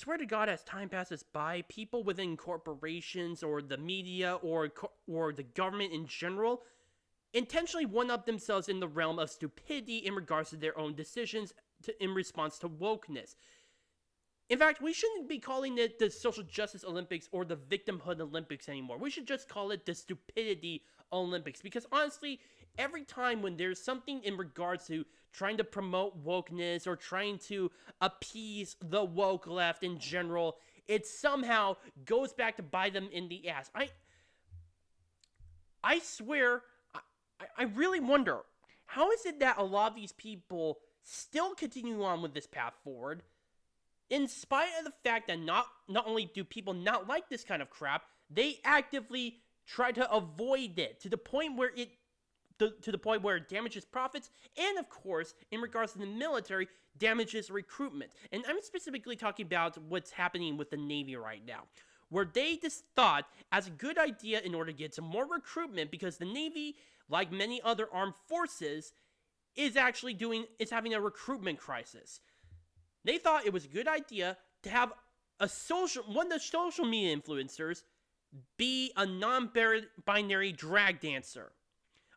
swear to God, as time passes by, people within corporations or the media or the government in general intentionally one-up themselves in the realm of stupidity in regards to their own decisions in response to wokeness. In fact, we shouldn't be calling it the social justice Olympics or the victimhood Olympics anymore. We should just call it the stupidity Olympics. Because honestly, every time when there's something in regards to trying to promote wokeness or trying to appease the woke left in general, it somehow goes back to bite them in the ass. I swear, I really wonder, how is it that a lot of these people still continue on with this path forward, in spite of the fact that not only do people not like this kind of crap, they actively try to avoid it to the point where it damages profits, and of course, in regards to the military, damages recruitment. And I'm specifically talking about what's happening with the Navy right now, where they just thought as a good idea in order to get some more recruitment, because the Navy, like many other armed forces, is having a recruitment crisis. They thought it was a good idea to have one of the social media influencers be a non-binary drag dancer.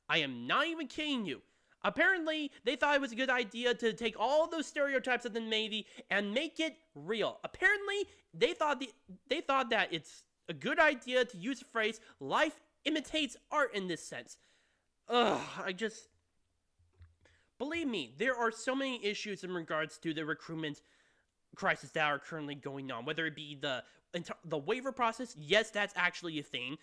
I am not even kidding you. Apparently, they thought it was a good idea to take all those stereotypes of the Navy and make it real. Apparently, they thought that it's a good idea to use the phrase "life imitates art" in this sense. Believe me, there are so many issues in regards to the recruitment crisis that are currently going on. Whether it be the waiver process, yes, that's actually a thing.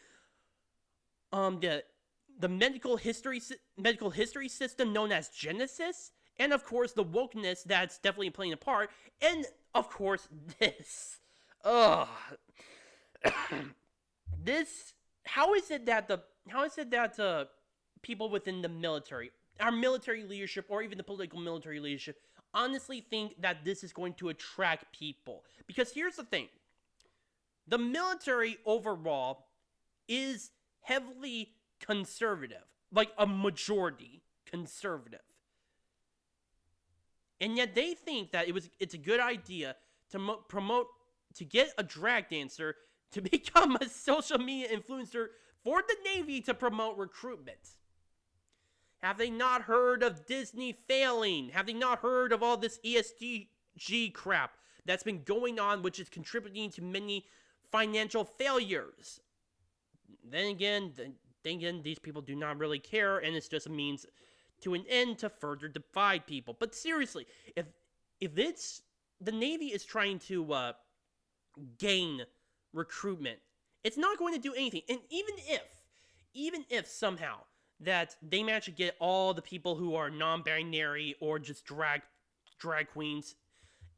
The medical history system known as Genesis, and of course the wokeness that's definitely playing a part, and of course this. This. How is it that people within the military, our military leadership, or even the political military leadership, honestly think that this is going to attract people? Because here's the thing. The military overall is heavily conservative. Like a majority conservative. And yet they think that it's a good idea to get a drag dancer to become a social media influencer for the Navy to promote recruitment. Have they not heard of Disney failing? Have they not heard of all this ESG crap that's been going on, which is contributing to many financial failures? Then again, these people do not really care, and it's just a means to an end to further divide people. But seriously, if it's the Navy is trying to gain recruitment, it's not going to do anything. And even if somehow that they manage to get all the people who are non-binary or just drag queens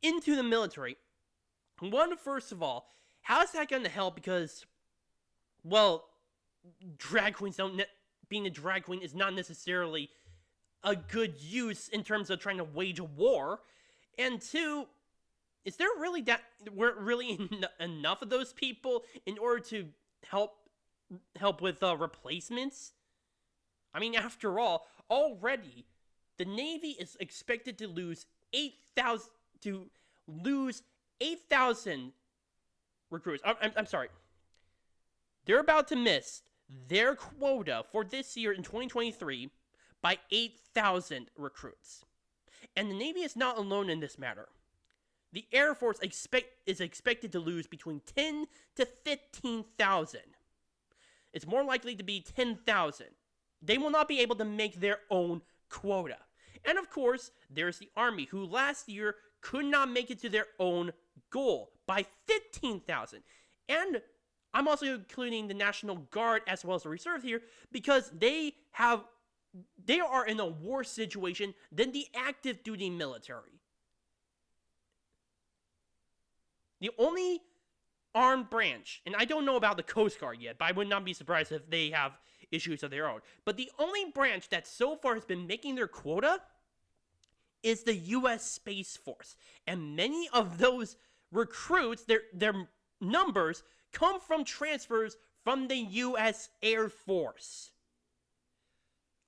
into the military, first of all, how is that going to help? Because, well, drag queens being a drag queen is not necessarily a good use in terms of trying to wage a war. And two, is there really enough of those people in order to help with replacements? I mean, after all, already the Navy is expected to lose 8,000 recruits. I'm sorry. They're about to miss their quota for this year in 2023 by 8,000 recruits. And the Navy is not alone in this matter. The Air Force is expected to lose between 10 to 15,000. It's more likely to be 10,000. They will not be able to make their own quota. And of course, there's the Army, who last year could not make it to their own goal by 15,000. And I'm also including the National Guard as well as the Reserve here, because they are in a worse situation than the active duty military. The only armed branch, and I don't know about the Coast Guard yet, but I would not be surprised if they have issues of their own, but the only branch that so far has been making their quota is the U.S. Space Force. And many of those recruits, their numbers, come from transfers from the U.S. Air Force.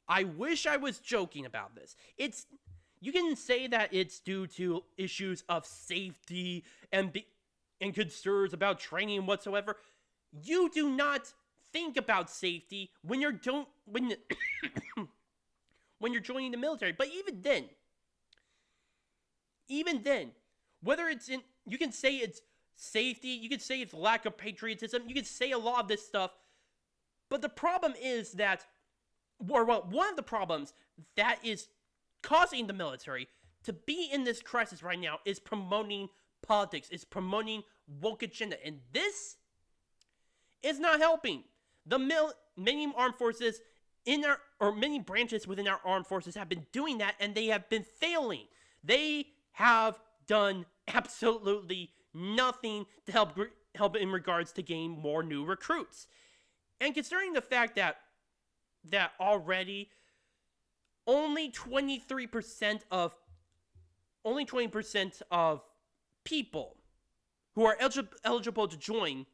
I wish I was joking about this. You can say that it's due to issues of safety and and concerns about training whatsoever. You do not think about safety when you're when when you're joining the military. But even then, whether it's in, you can say it's safety, you can say it's lack of patriotism, you can say a lot of this stuff. But the problem is that, or well, one of the problems that is causing the military to be in this crisis right now is promoting politics, is promoting woke agenda, and this is not helping. Many armed forces many branches within our armed forces have been doing that, and they have been failing. They have done absolutely nothing to help in regards to gain more new recruits. And considering the fact that already only 20% of people who are eligible to join,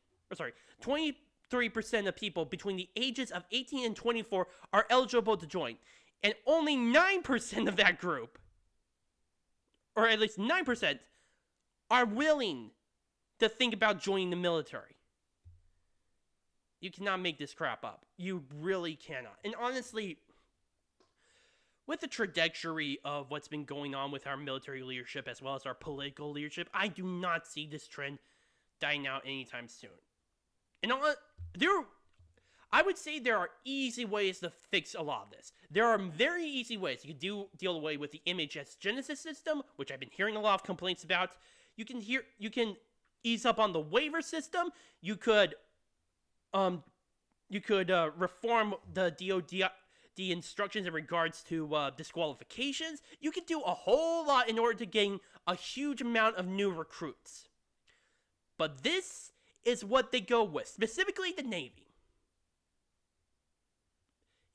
23% of people between the ages of 18 and 24 are eligible to join. And only 9% of that group, or at least 9%, are willing to think about joining the military. You cannot make this crap up. You really cannot. And honestly, with the trajectory of what's been going on with our military leadership as well as our political leadership, I do not see this trend dying out anytime soon. And I would say there are easy ways to fix a lot of this. There are very easy ways. You can deal away with the MHS Genesis system, which I've been hearing a lot of complaints about. You can ease up on the waiver system. You could reform the DoD instructions in regards to disqualifications. You could do a whole lot in order to gain a huge amount of new recruits. But this is what they go with, specifically the Navy.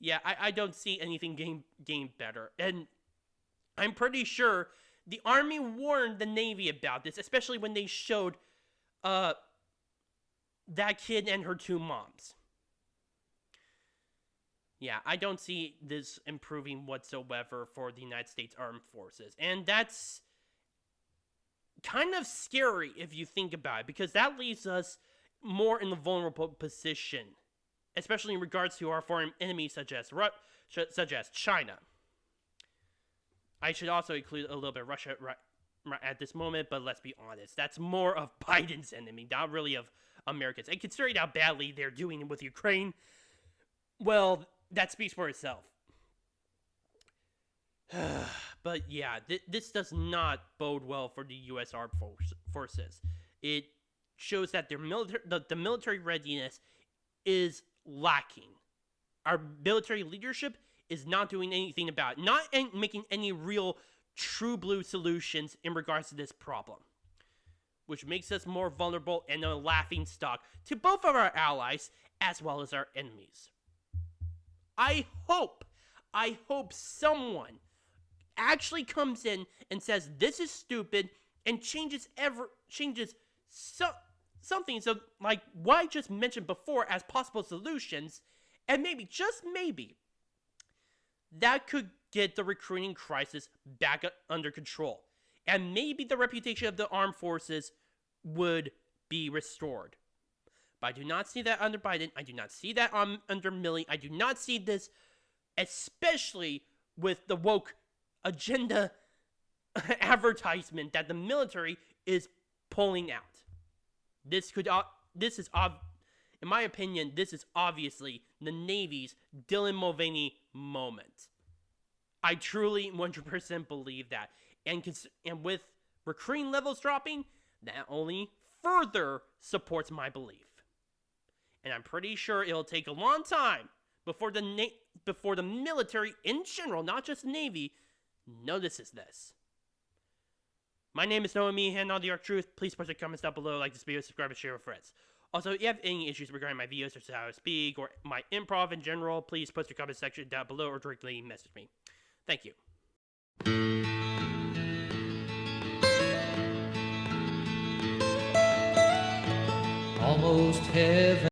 Yeah, I don't see anything getting better. And I'm pretty sure the Army warned the Navy about this, especially when they showed that kid and her two moms. Yeah, I don't see this improving whatsoever for the United States Armed Forces. And that's kind of scary if you think about it, because that leaves us more in a vulnerable position, especially in regards to our foreign enemies such as China. I should also include a little bit of Russia at this moment, but let's be honest, that's more of Biden's enemy, not really of Americans. And considering how badly they're doing with Ukraine, well, that speaks for itself. But yeah, this does not bode well for the U.S. Armed Forces. It shows that the military readiness is lacking. Our military leadership is not doing anything about it, not making any real true blue solutions in regards to this problem, which makes us more vulnerable and a laughing stock to both of our allies as well as our enemies. I hope someone actually comes in and says this is stupid and changes something, so like what I just mentioned before as possible solutions, and maybe, just maybe, that could get the recruiting crisis back under control, and maybe the reputation of the armed forces would be restored. But I do not see that under Biden. I do not see that under Milley. I do not see this, especially with the woke agenda advertisement that the military is pulling out. In my opinion, this is obviously the Navy's Dylan Mulvaney moment. I truly 100% believe that. And with recruiting levels dropping, that only further supports my belief. And I'm pretty sure it'll take a long time before the military in general, not just Navy, notices this. My name is Noah Meehan on The Arc Truth. Please post your comments down below, like this video, subscribe, and share with friends. Also, if you have any issues regarding my videos, such as how I speak, or my improv in general, please post your comment section down below or directly message me. Thank you. Almost heaven.